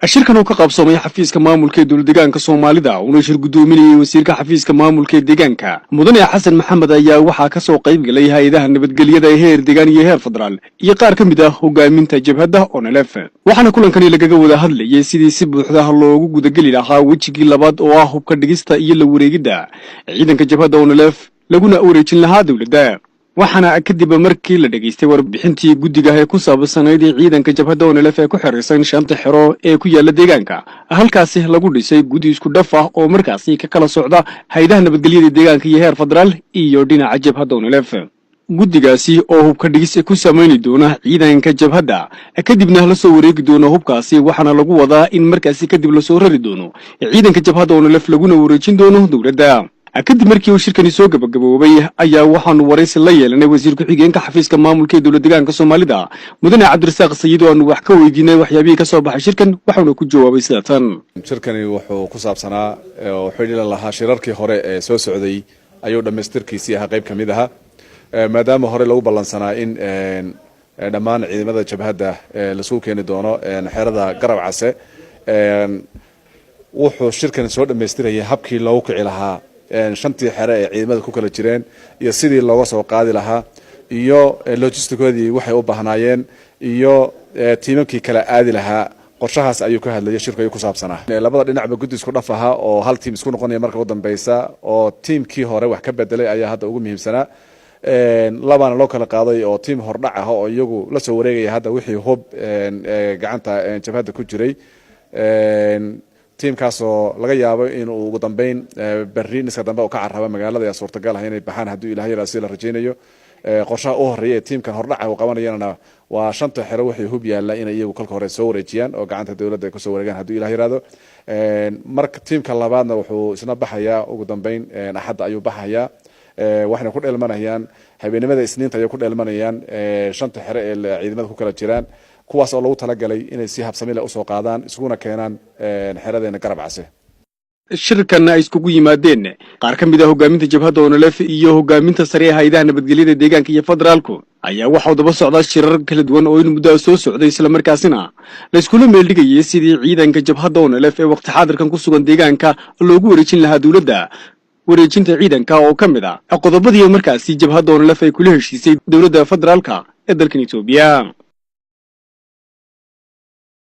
shirkan oo ka qabsoomay xafiiska maamulka dowladdeegaanka Soomaalida una shir gudoominayay wasiirka xafiiska maamulka deegaanka mudane Xasan Maxamed ayaa waxa ka soo qayb galay hay'adaha nabadgelyada ee heer deegaan iyo heer federaal iyo qaar ka mid ah hogaaminta jabhadda ONLF waxaana kulankani lagaga wada hadlayay sidii si buuxda loogu gudageli lahaa wajigii labaad oo ah hubka dhigista iyo la wareegida ciidanka jabhadda ONLF laguna wareejin lahaa dawladda waxaana kadib markii la dhageystay warbixintii guddiga ee ku saabsanayd ciidanka jabhadda ONLF ee ku xiriirsan shanta xero ee ku yaala deegaanka halkaasi lagu dhisay guddi isku dhaf ah oo markaasi ka kala socda hay'adaha nabadgelyada deegaanka iyo heer federaal iyo dhinaca jabhadda ONLF guddigaasi oo hubka dhigis ku sameeyay doona ciidanka jabhadda kadibna la soo wareegi doono hubkaasi waxaana lagu wadaa in markaasi kadib la soo rari doono ciidanka jabhadda ONLF laguna wareejin doono dawladda kadib markii uu shirkani soo gabagaboobay ayaa waxaanu waraysi la yeelanay wasiir ku-xigeenka xafiiska maamulka ee dowladdeegaanka Soomaalida mudane Cabdirasaaq Sayid oo aanu wax ka weydiinay waxyaabihii ka soo baxay shirkan waxaanu ku jawaabay sida tan shirkani wuxuu ku saabsanaa xidhiidh lahaa shirarkii hore ee soo socday ayuu dhameystirkiisii ahaa qayb kamid aha maadaama hore lagu ballansanaa in dhammaan ciidamada jabhadda la soo keeni doono xerada Garab Case wuxuu shirkani soo dhameystirayay habkii loogu kici lahaa shantii xere ee ciidamada ku kala jireen iyo sidii looga soo qaadi lahaa iyo logisticoodii waxay u baahnaayeen iyo tiimamkii kala aadi lahaa qorshahaas ayuu ka hadlayay shirku ay ku saabsanaa labada dhinacba guddi isku dhaf aha oo hal tiim isku noqonaya marka u dambaysa oo tiimkii hore wax ka bedelay ayaa hadda ugu muhiimsanaa labana loo kala qaaday oo tiim hordhac ah oo iyagu la soo wareegaya hadda wixii hub gacanta jabhadda ku jiray tiimkaasoo laga yaabo inuu ugu dambeyn berri iska dambe ka carraba magaalada ee suurtagal ah inay baxaan haddii Ilaahay raasi la rajaynayo qorshaha u horeeyay ee tiimkan hordhaca uu qabanayana waa shanta xero wixii hub yaala in iyagu kalka hore soo wareejiyaan oo gacanta dawladda ay ku soo wareegaan haddii Ilaahay raado marka tiimka labaadna wuxuu isna baxayaa ugu dambeyn axad ayuu baxayaa waxna ku dheelmanayaan habeenimada isniinta ayuu ku dheelmanayaan shanta xero ee ciidamada ku kala jiraan kuwaas oo lagu talagalay inay si habsami leh u soo qaadaan isuguna keenaan xeradeena Garab Case shirkan ay iskugu yimaadeen qaar ka mid ah hogaaminta jabhadda ONLF iyo hogaaminta sare ee hay'adaha nabadgelyada deegaanka iyo federaalku ayaa waxa uu daba socdaa shirar kala duwan oo in muddo soo socday isla markaasina la isku meel dhigayay sidii ciidanka jabhadda ONLF ee waqti xaadirkan ku sugan deegaanka loogu wareejin lahaa dawladda wareejinta ciidanka oo ka mid ah qodobadii markaasi jabhadda ONLF ay kula heshiisay dawladda federaalka ee dalka Itoobiya